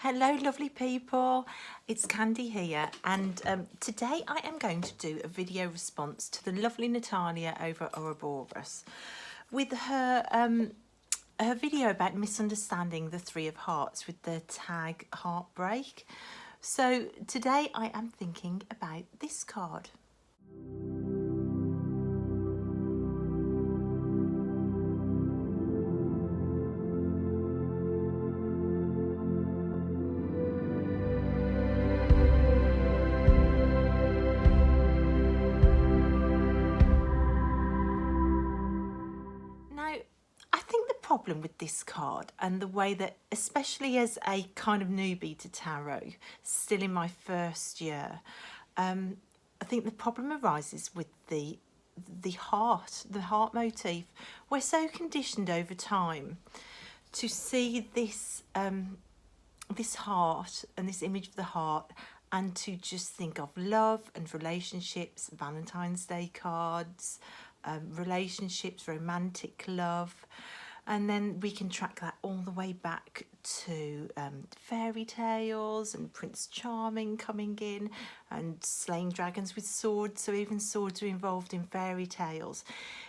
Hello lovely people, it's Candy here, and today I am going to do a video response to the lovely Natalia over at Ouroboros with her video about misunderstanding the Three of Hearts with the tag heartbreak. So today I am thinking about this card. Now, I think the problem with this card and the way that, especially as a kind of newbie to tarot, still in my first year, I think the problem arises with the heart motif. We're so conditioned over time to see this this heart and this image of the heart, and to just think of love and relationships, Valentine's Day cards, relationships, romantic love, and then we can track that all the way back to fairy tales and Prince Charming coming in and slaying dragons with swords. So even swords are involved in fairy tales.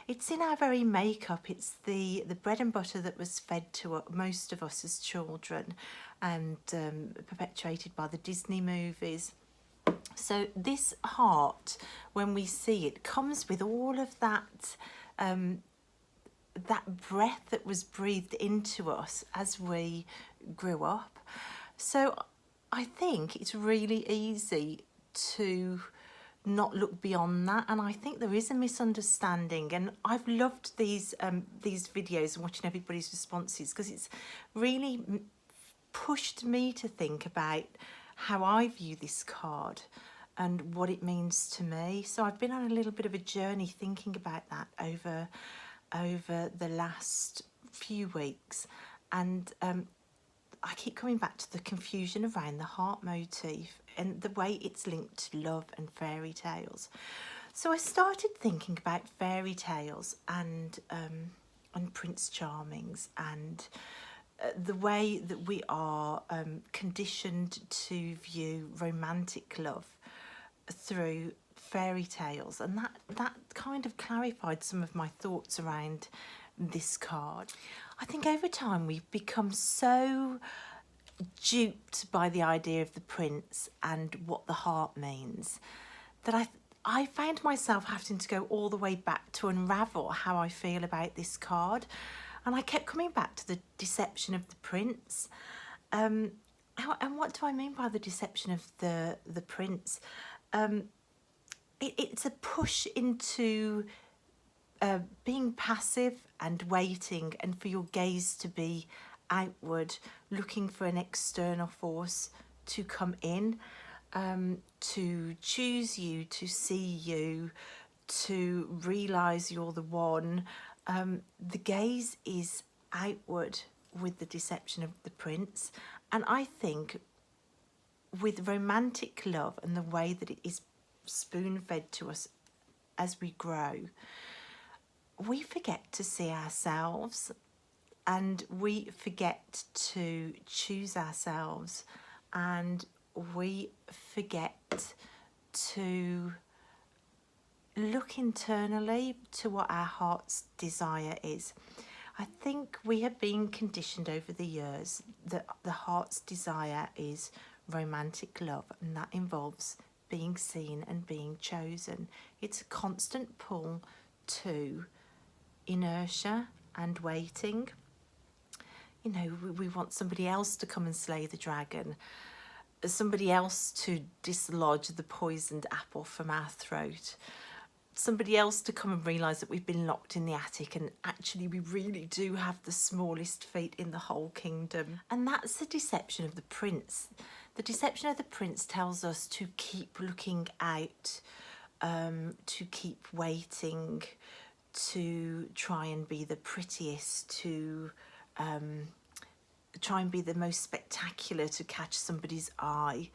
It's in our very makeup. It's the bread and butter that was fed to most of us as children, and perpetuated by the Disney movies. So this heart, when we see it, comes with all of that that breath that was breathed into us as we grew up. So I think it's really easy to not look beyond that, and I think there is a misunderstanding, and I've loved these videos and watching everybody's responses, because it's really pushed me to think about how I view this card and what it means to me. So I've been on a little bit of a journey thinking about that over the last few weeks, and I keep coming back to the confusion around the heart motif and the way it's linked to love and fairy tales. So I started thinking about fairy tales and Prince Charmings, and the way that we are conditioned to view romantic love through fairy tales, and that kind of clarified some of my thoughts around this card. I think over time we've become so duped by the idea of the prince and what the heart means that I found myself having to go all the way back to unravel how I feel about this card. And I kept coming back to the deception of the prince. And what do I mean by the deception of the prince? It's a push into being passive and waiting, and for your gaze to be outward, looking for an external force to come in, to choose you, to see you, to realise you're the one. The gaze is outward with the deception of the prince, and I think with romantic love and the way that it is spoon-fed to us as we grow, we forget to see ourselves, and we forget to choose ourselves, and we forget to look internally to what our heart's desire is. I think we have been conditioned over the years that the heart's desire is romantic love, and that involves being seen and being chosen. It's a constant pull to inertia and waiting. You know, we want somebody else to come and slay the dragon, somebody else to dislodge the poisoned apple from our throat, somebody else to come and realise that we've been locked in the attic and actually we really do have the smallest feet in the whole kingdom. And that's the deception of the prince. The deception of the prince tells us to keep looking out, to keep waiting, to try and be the prettiest, to try and be the most spectacular, to catch somebody's eye.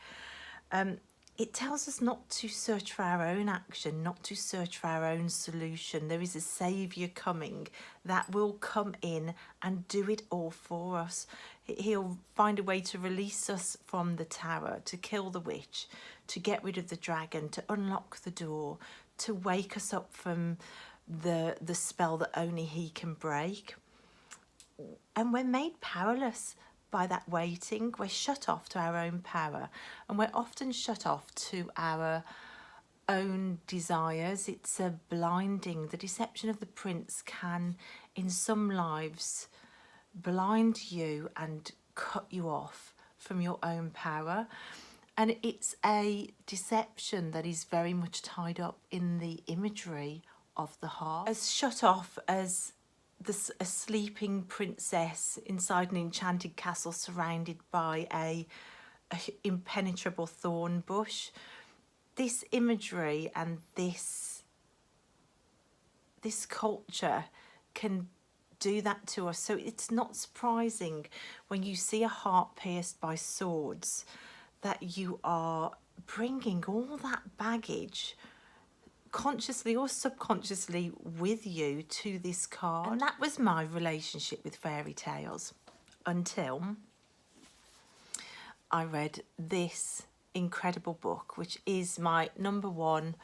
It tells us not to search for our own action, not to search for our own solution. There is a saviour coming that will come in and do it all for us. He'll find a way to release us from the tower, to kill the witch, to get rid of the dragon, to unlock the door, to wake us up from the spell that only he can break. And we're made powerless by that waiting. We're shut off to our own power, and we're often shut off to our own desires. It's a blinding. The deception of the prince can, in some lives, blind you and cut you off from your own power. And it's a deception that is very much tied up in the imagery of the heart. As shut off as a sleeping princess inside an enchanted castle surrounded by a impenetrable thorn bush. This imagery and this culture can do that to us. So it's not surprising when you see a heart pierced by swords that you are bringing all that baggage, consciously or subconsciously, with you to this card. And that was my relationship with fairy tales until I read this incredible book, which is my #1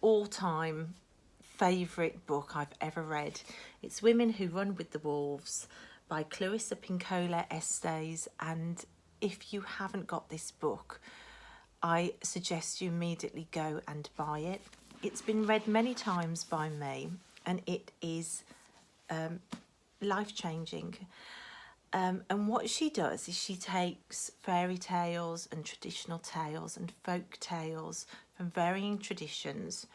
all-time favourite book I've ever read. It's Women Who Run with the Wolves by Clarissa Pinkola Estes. And if you haven't got this book, I suggest you immediately go and buy it. It's been read many times by me, and it is life-changing. And what she does is she takes fairy tales and traditional tales and folk tales from varying traditions,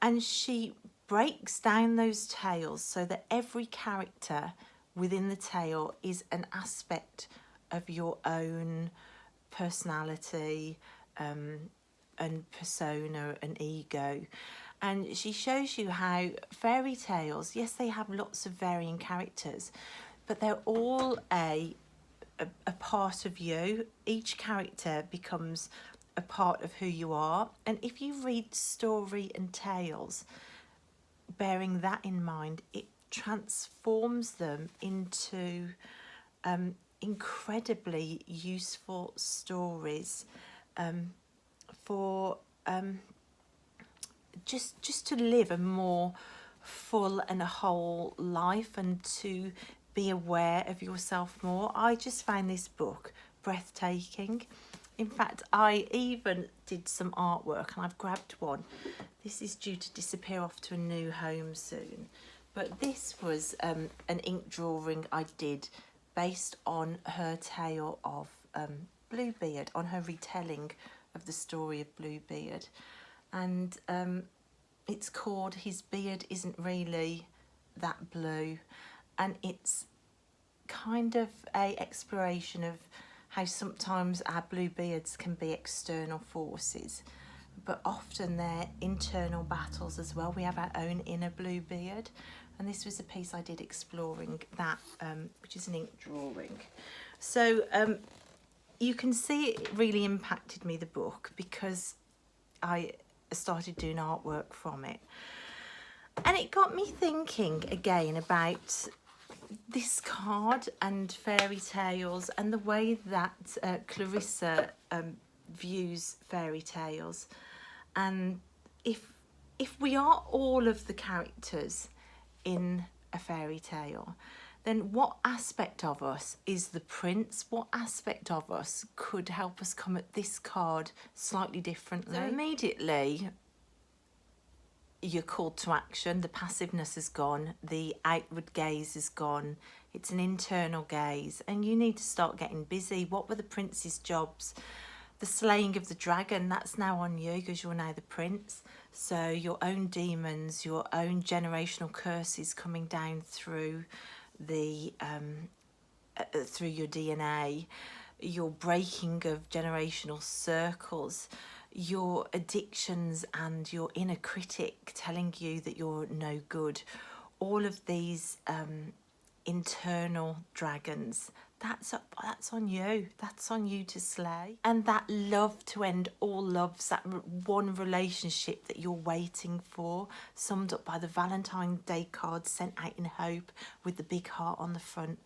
and she breaks down those tales so that every character within the tale is an aspect of your own personality and persona and ego. And she shows you how fairy tales, yes, they have lots of varying characters, but they're all a part of you. Each character becomes a part of who you are. And if you read story and tales, bearing that in mind, it transforms them into incredibly useful stories for just to live a more full and a whole life and to be aware of yourself more. I just found this book breathtaking. In fact, I even did some artwork, and I've grabbed one. This is due to disappear off to a new home soon. But this was an ink drawing I did based on her tale of Bluebeard, on her retelling of the story of Bluebeard. And it's called His Beard Isn't Really That Blue. And it's kind of a exploration of how sometimes our blue beards can be external forces, but often they're internal battles as well. We have our own inner blue beard. And this was a piece I did exploring that, which is an ink drawing. So you can see it really impacted me, the book, because I started doing artwork from it. And it got me thinking again about this card and fairy tales and the way that Clarissa views fairy tales. And if we are all of the characters in a fairy tale, then what aspect of us is the prince? What aspect of us could help us come at this card slightly differently? So immediately you're called to action. The passiveness is gone. The outward gaze is gone. It's an internal gaze, and you need to start getting busy. What were the prince's jobs? The slaying of the dragon, that's now on you because you're now the prince. So your own demons, your own generational curses coming down through the through your DNA, your breaking of generational circles, your addictions and your inner critic telling you that you're no good. All of these internal dragons, that's on you. That's on you to slay. And that love to end all loves, that one relationship that you're waiting for, summed up by the Valentine's Day card sent out in hope with the big heart on the front.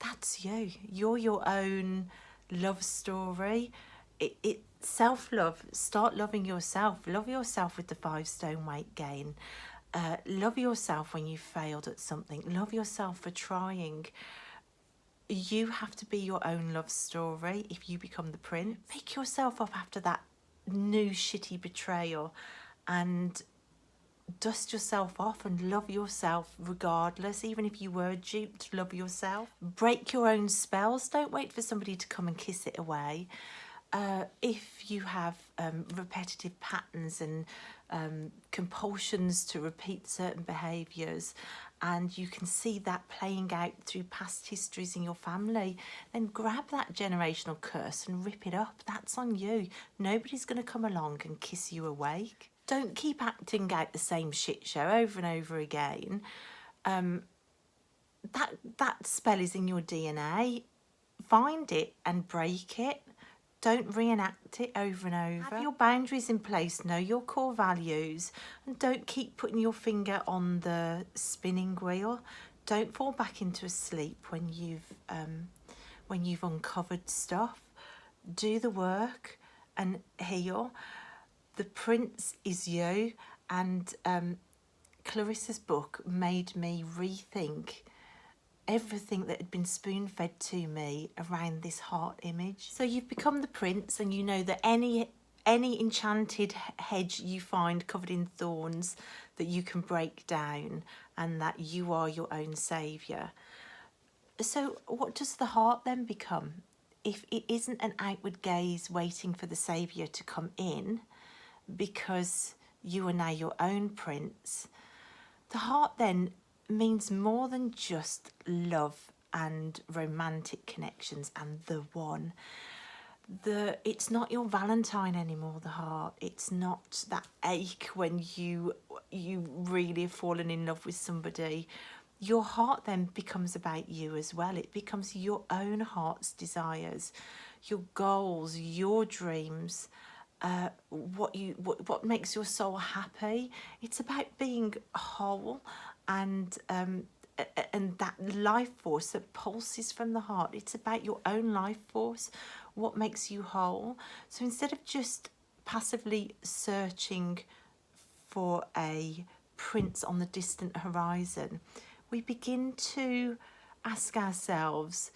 that's you. You're your own love story. Self-love. Start loving yourself. Love yourself with the 5 stone weight gain. Love yourself when you failed at something. Love yourself for trying. You have to be your own love story. If you become the prince, pick yourself up after that new shitty betrayal and dust yourself off and love yourself regardless. Even if you were duped, love yourself. Break your own spells. Don't wait for somebody to come and kiss it away. If you have repetitive patterns and compulsions to repeat certain behaviours, and you can see that playing out through past histories in your family, then grab that generational curse and rip it up. That's on you. Nobody's going to come along and kiss you awake. Don't keep acting out the same shit show over and over again. That spell is in your DNA. Find it and break it. Don't reenact it over and over. Have your boundaries in place, know your core values, and don't keep putting your finger on the spinning wheel. Don't fall back into a sleep when you've uncovered stuff. Do the work and heal. The prince is you, and Clarissa's book made me rethink everything that had been spoon-fed to me around this heart image. So you've become the prince, and you know that any enchanted hedge you find covered in thorns that you can break down, and that you are your own saviour. So what does the heart then become? If it isn't an outward gaze waiting for the saviour to come in, because you are now your own prince, the heart then means more than just love and romantic connections and the one. It's not your Valentine anymore, the heart. It's not that ache when you really have fallen in love with somebody. Your heart then becomes about you as well. It becomes your own heart's desires, your goals, your dreams, what makes your soul happy. It's about being whole, and that life force that pulses from the heart. It's about your own life force, what makes you whole. So instead of just passively searching for a prince on the distant horizon, we begin to ask ourselves,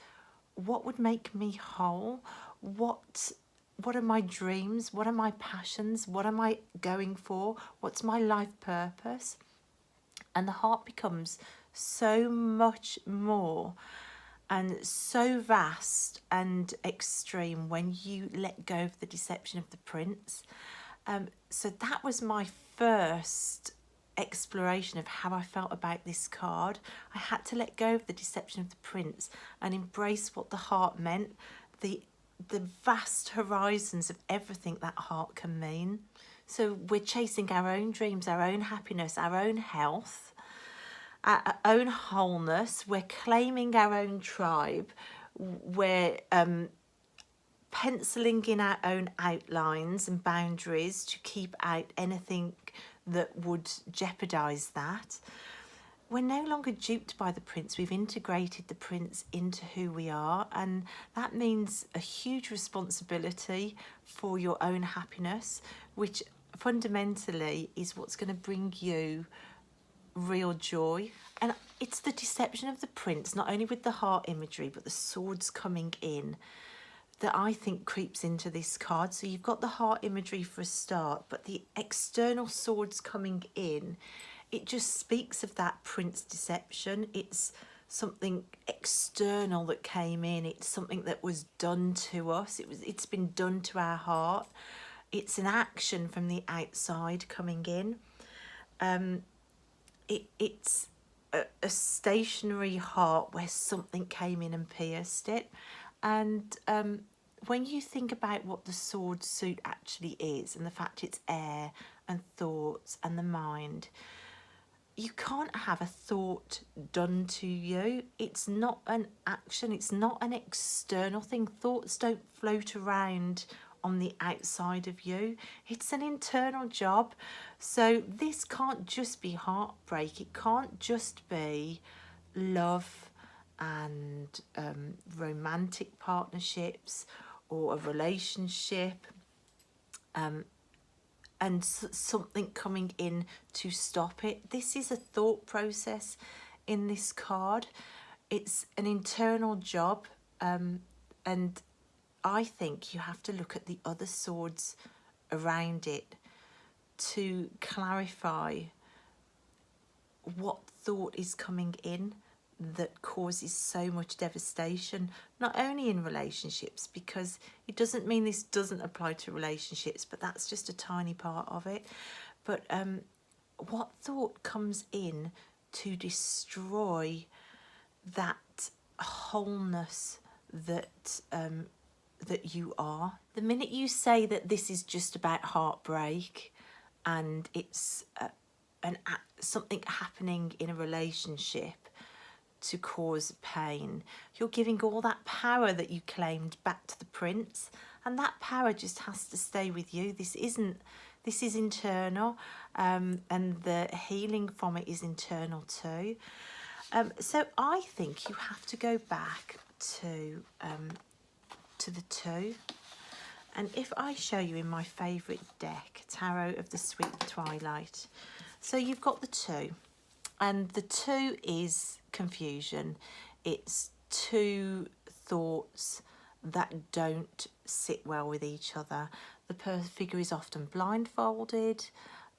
what would make me whole? What are my dreams? What are my passions? What am I going for? What's my life purpose? And the heart becomes so much more and so vast and extreme when you let go of the deception of the prince. So that was my first exploration of how I felt about this card. I had to let go of the deception of the prince and embrace what the heart meant, the vast horizons of everything that heart can mean. So we're chasing our own dreams, our own happiness, our own health, our own wholeness. We're claiming our own tribe. We're penciling in our own outlines and boundaries to keep out anything that would jeopardise that. We're no longer duped by the prince. We've integrated the prince into who we are, and that means a huge responsibility for your own happiness, which fundamentally is what's going to bring you real joy. And it's the deception of the prince, not only with the heart imagery, but the swords coming in, that I think creeps into this card. So you've got the heart imagery for a start, but the external swords coming in, it just speaks of that prince deception. It's something external that came in. It's something that was done to us. It's been done to our heart. It's an action from the outside coming in. It's a stationary heart where something came in and pierced it. And when you think about what the sword suit actually is, and the fact it's air and thoughts and the mind, you can't have a thought done to you. It's not an action. It's not an external thing. Thoughts don't float around on the outside of you. It's an internal job. So this can't just be heartbreak. It can't just be love and romantic partnerships or a relationship, and something coming in to stop it. This is a thought process in this card. It's an internal job, and I think you have to look at the other swords around it to clarify what thought is coming in that causes so much devastation, not only in relationships, because it doesn't mean this doesn't apply to relationships, but that's just a tiny part of it. But what thought comes in to destroy that wholeness that that you are? The minute you say that this is just about heartbreak and it's something happening in a relationship to cause pain, you're giving all that power that you claimed back to the prince, and that power just has to stay with you. This is internal, and the healing from it is internal too. So I think you have to go back to the 2. And if I show you in my favourite deck, Tarot of the Sweet Twilight, so you've got the 2, and the 2 is confusion. It's 2 thoughts that don't sit well with each other. The figure is often blindfolded.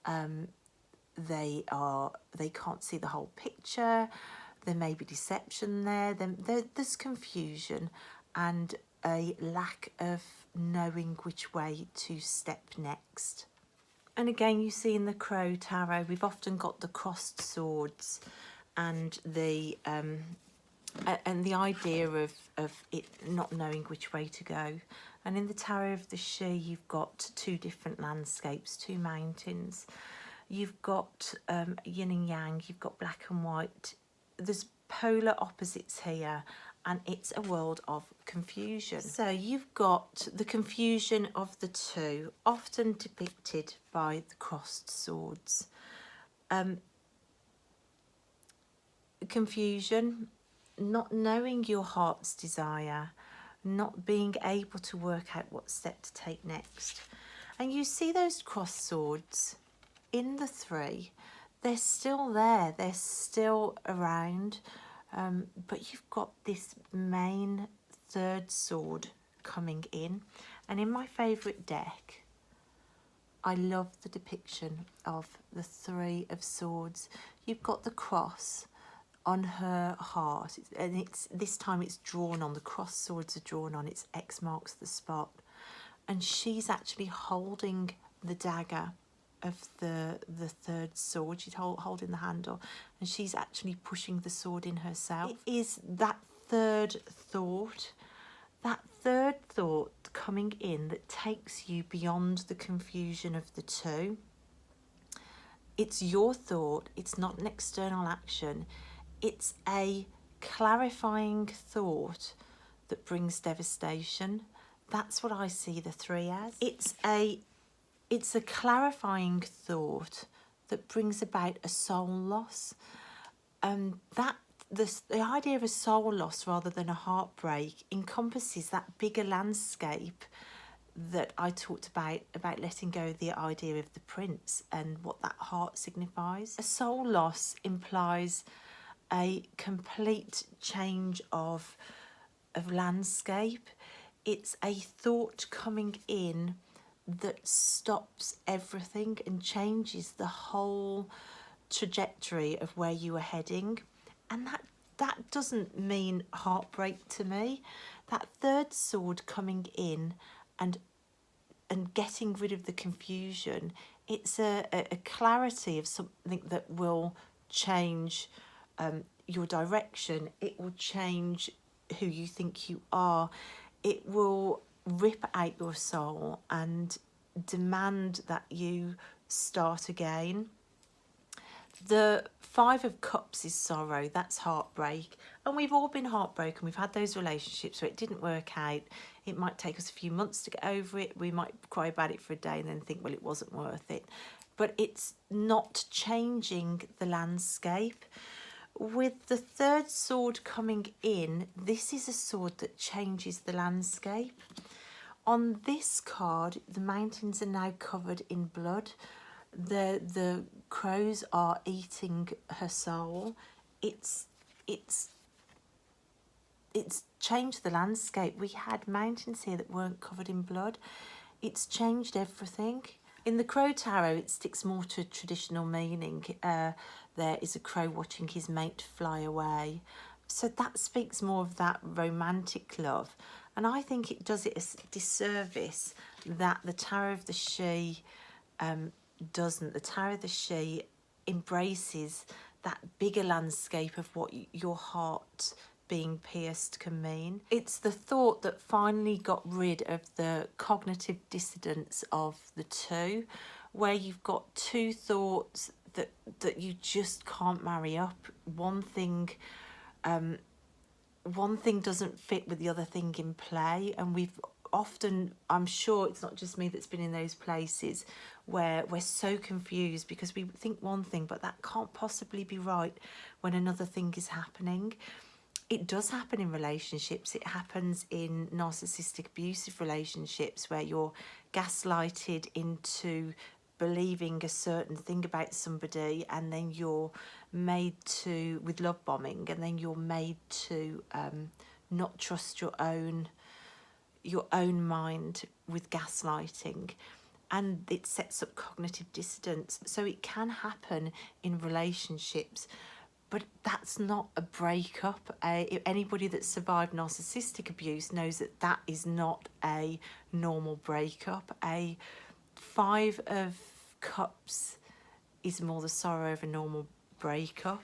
They can't see the whole picture. There may be deception there. There's confusion and a lack of knowing which way to step next. And again, you see in the Crow Tarot, we've often got the crossed swords and the idea of it not knowing which way to go. And in the Tarot of the She, you've got 2 different landscapes, 2 mountains. You've got yin and yang, you've got black and white. There's polar opposites here, and it's a world of confusion. So you've got the confusion of the 2, often depicted by the crossed swords. Confusion, not knowing your heart's desire, not being able to work out what step to take next. And you see those crossed swords in the 3, they're still there, they're still around, but you've got this main 3rd sword coming in. And in my favourite deck, I love the depiction of the 3 of Swords. You've got the cross on her heart, and this time it's drawn on, the cross swords are drawn on, it's X marks the spot, and she's actually holding the dagger of the 3rd sword. She's holding the handle, and she's actually pushing the sword in herself. It is that 3rd thought, coming in that takes you beyond the confusion of the 2. It's your thought, it's not an external action. It's a clarifying thought that brings devastation. That's what I see the 3 as. It's a clarifying thought that brings about a soul loss. The idea of a soul loss rather than a heartbreak encompasses that bigger landscape that I talked about letting go of the idea of the prince and what that heart signifies. A soul loss implies a complete change of landscape. It's a thought coming in that stops everything and changes the whole trajectory of where you are heading. And that doesn't mean heartbreak to me. That 3rd sword coming in and getting rid of the confusion, it's a clarity of something that will change your direction. It will change who you think you are. It will rip out your soul and demand that you start again. The 5 of Cups is sorrow, that's heartbreak. And we've all been heartbroken. We've had those relationships where it didn't work out. It might take us a few months to get over it. We might cry about it for a day and then think, well, it wasn't worth it. But it's not changing the landscape. With the third sword coming in, this is a sword that changes the landscape. On this card, the mountains are now covered in blood. The crows are eating her soul. It's changed the landscape. We had mountains here that weren't covered in blood. It's changed everything. In the Crow Tarot, it sticks more to a traditional meaning. There is a crow watching his mate fly away. So that speaks more of that romantic love. And I think it does it a disservice that the Tarot of the She doesn't. The Tarot of the She embraces that bigger landscape of what your heart being pierced can mean. It's the thought that finally got rid of the cognitive dissonance of the two, where you've got two thoughts that you just can't marry up. One thing doesn't fit with the other thing in play, and we've often, I'm sure it's not just me that's been in those places where we're so confused because we think one thing but that can't possibly be right when another thing is happening. It does happen in relationships. It happens in narcissistic abusive relationships where you're gaslighted into believing a certain thing about somebody, and then you're made to, with love bombing, and then you're made to not trust your own mind with gaslighting, and it sets up cognitive dissonance. So it can happen in relationships, but that's not a breakup. Anybody that's survived narcissistic abuse knows that that is not a normal breakup. A 5 of Cups is more the sorrow of a normal breakup.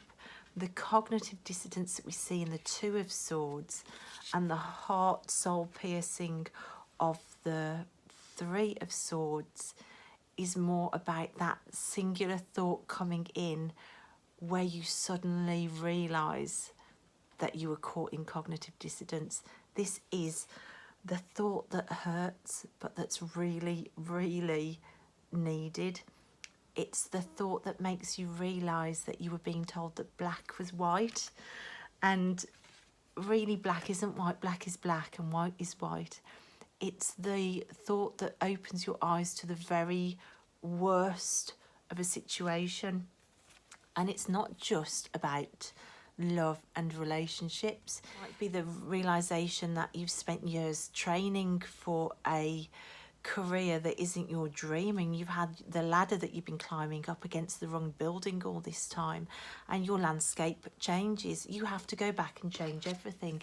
The cognitive dissonance that we see in the 2 of Swords and the heart soul piercing of the 3 of Swords is more about that singular thought coming in where you suddenly realise that you were caught in cognitive dissonance. This is the thought that hurts, but that's really, really needed. It's the thought that makes you realise that you were being told that black was white, and really black isn't white. Black is black and white is white. It's the thought that opens your eyes to the very worst of a situation. And it's not just about love and relationships. It might be the realisation that you've spent years training for a career that isn't your dream, and you've had the ladder that you've been climbing up against the wrong building all this time, and your landscape changes. You have to go back and change everything.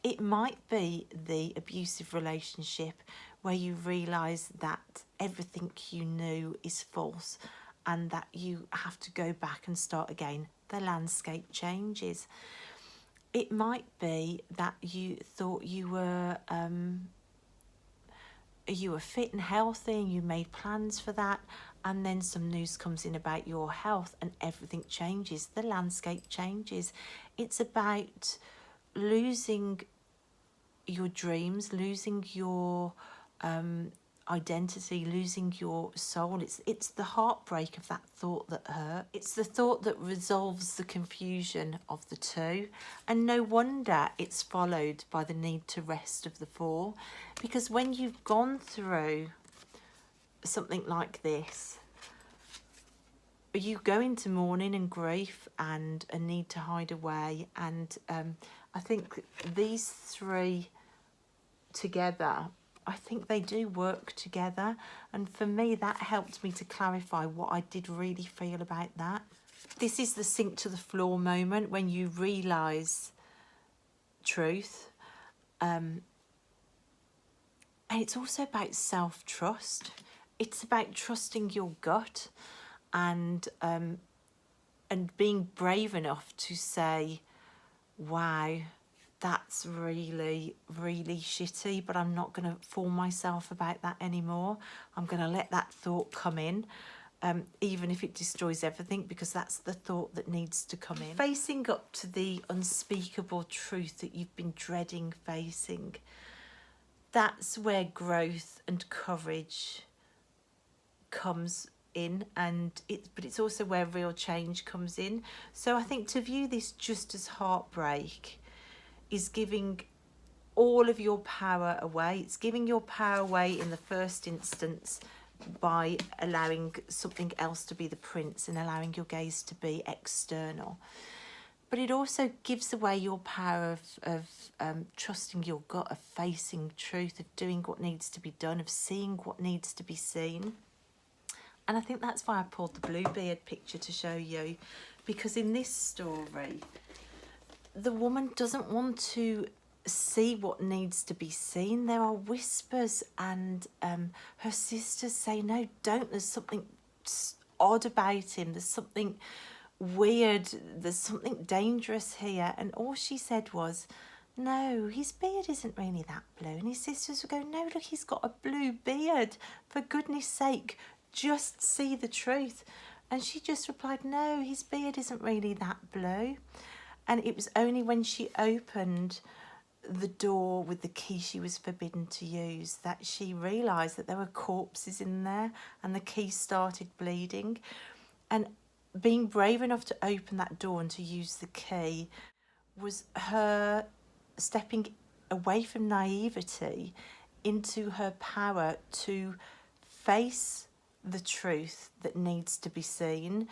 It might be the abusive relationship where you realise that everything you knew is false, and that you have to go back and start again. The landscape changes. It might be that you thought you were fit and healthy and you made plans for that, and then some news comes in about your health and everything changes. The landscape changes. It's about losing your dreams, losing your identity, losing your soul. It's the heartbreak of that thought that hurt. It's the thought that resolves the confusion of the 2, and no wonder it's followed by the need to rest of the 4, because when you've gone through something like this, you go into mourning and grief and a need to hide away, and I think these 3 together, I think they do work together, and for me that helped me to clarify what I did really feel about that. This is the sink to the floor moment when you realise truth, and it's also about self-trust. It's about trusting your gut and being brave enough to say, wow, that's really, really shitty, but I'm not going to fool myself about that anymore. I'm going to let that thought come in, even if it destroys everything, because that's the thought that needs to come in. Facing up to the unspeakable truth that you've been dreading facing, that's where growth and courage comes in, but it's also where real change comes in. So I think to view this just as heartbreak is giving all of your power away. It's giving your power away in the first instance by allowing something else to be the prince and allowing your gaze to be external. But it also gives away your power of trusting your gut, of facing truth, of doing what needs to be done, of seeing what needs to be seen. And I think that's why I pulled the Bluebeard picture to show you, because in this story, the woman doesn't want to see what needs to be seen. There are whispers, and her sisters say, no, don't, there's something odd about him, there's something weird, there's something dangerous here. And all she said was, no, his beard isn't really that blue. And his sisters would go, no, look, he's got a blue beard, for goodness sake, just see the truth. And she just replied, no, his beard isn't really that blue. And it was only when she opened the door with the key she was forbidden to use that she realised that there were corpses in there, and the key started bleeding. And being brave enough to open that door and to use the key was her stepping away from naivety into her power to face the truth that needs to be seen,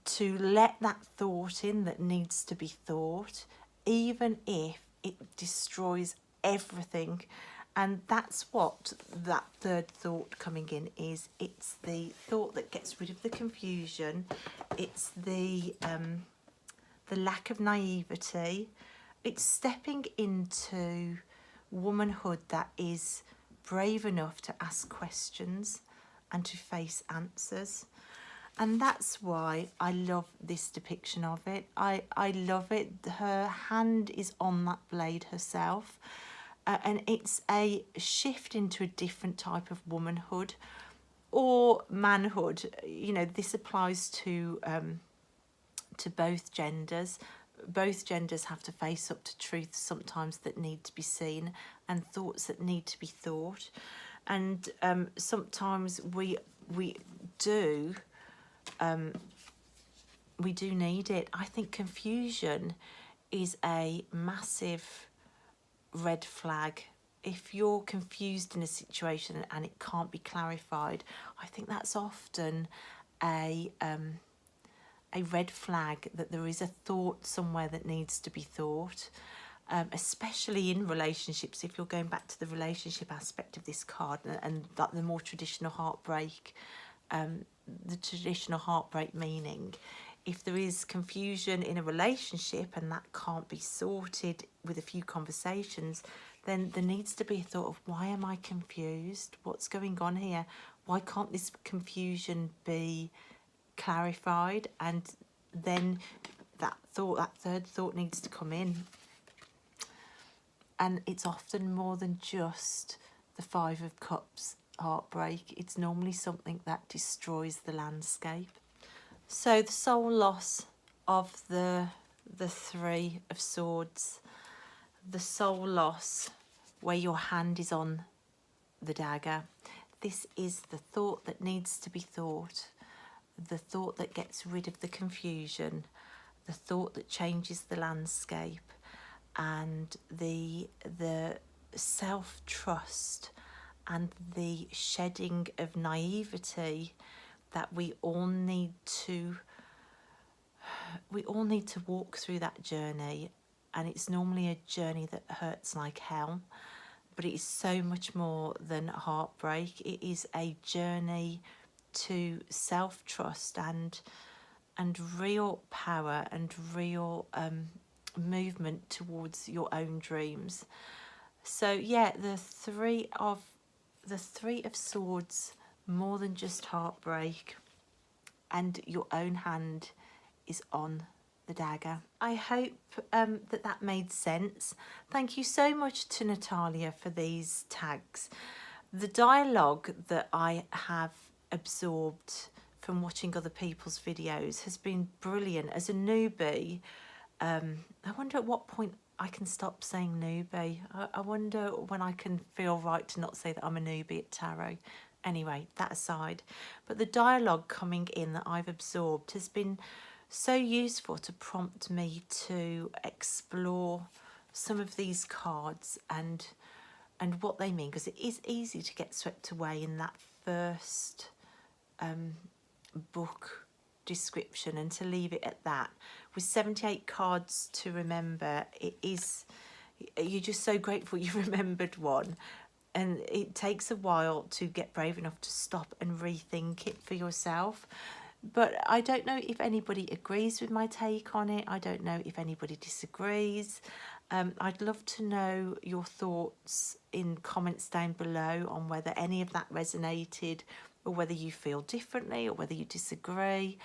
to let that thought in that needs to be thought, even if it destroys everything. And that's what that third thought coming in is. It's the thought that gets rid of the confusion. It's the lack of naivety. It's stepping into womanhood that is brave enough to ask questions and to face answers. And that's why I love this depiction of it. I love it. Her hand is on that blade herself. And it's a shift into a different type of womanhood or manhood. You know, this applies to both genders. Both genders have to face up to truths sometimes that need to be seen and thoughts that need to be thought. And sometimes we do need it. I think confusion is a massive red flag. If you're confused in a situation and it can't be clarified, I think that's often a red flag that there is a thought somewhere that needs to be thought, especially in relationships. If you're going back to the relationship aspect of this card and that the more traditional heartbreak, meaning, if there is confusion in a relationship and that can't be sorted with a few conversations, then there needs to be a thought of, why am I confused? What's going on here? Why can't this confusion be clarified? And then that third thought needs to come in. And it's often more than just the Five of Cups heartbreak. It's normally something that destroys the landscape. So the soul loss of the Three of Swords, the soul loss where your hand is on the dagger. This is the thought that needs to be thought, the thought that gets rid of the confusion, the thought that changes the landscape, and the self-trust and the shedding of naivety that we all need to walk through that journey. And it's normally a journey that hurts like hell, but it is so much more than heartbreak. It is a journey to self-trust and real power and real movement towards your own dreams. So yeah, the Three of Swords, more than just heartbreak, and your own hand is on the dagger. I hope that made sense. Thank you so much to Natalia for these tags. The dialogue that I have absorbed from watching other people's videos has been brilliant. As a newbie, I wonder at what point I can stop saying newbie. I wonder when I can feel right to not say that I'm a newbie at tarot. Anyway, that aside, but the dialogue coming in that I've absorbed has been so useful to prompt me to explore some of these cards and what they mean, because it is easy to get swept away in that first book description and to leave it at that. With 78 cards to remember, it is, you're just so grateful you remembered one. And it takes a while to get brave enough to stop and rethink it for yourself. But I don't know if anybody agrees with my take on it. I don't know if anybody disagrees. I'd love to know your thoughts in comments down below on whether any of that resonated, or whether you feel differently, or whether you disagree.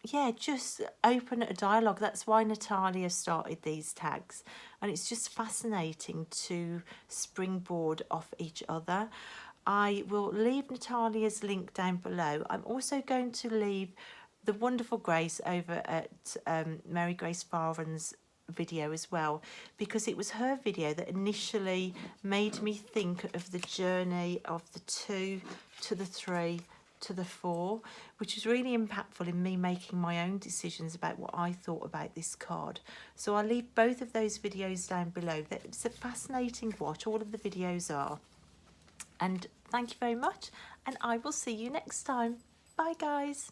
Yeah, just open a dialogue. That's why Natalia started these tags, and it's just fascinating to springboard off each other. I will leave Natalia's link down below. I'm also going to leave the wonderful Grace over at Mary Grace Farren's video as well, because it was her video that initially made me think of the journey of the 2 to the 3 to the 4, which was really impactful in me making my own decisions about what I thought about this card. So I'll leave both of those videos down below. It's a fascinating watch, all of the videos are. And thank you very much, and I will see you next time. Bye guys.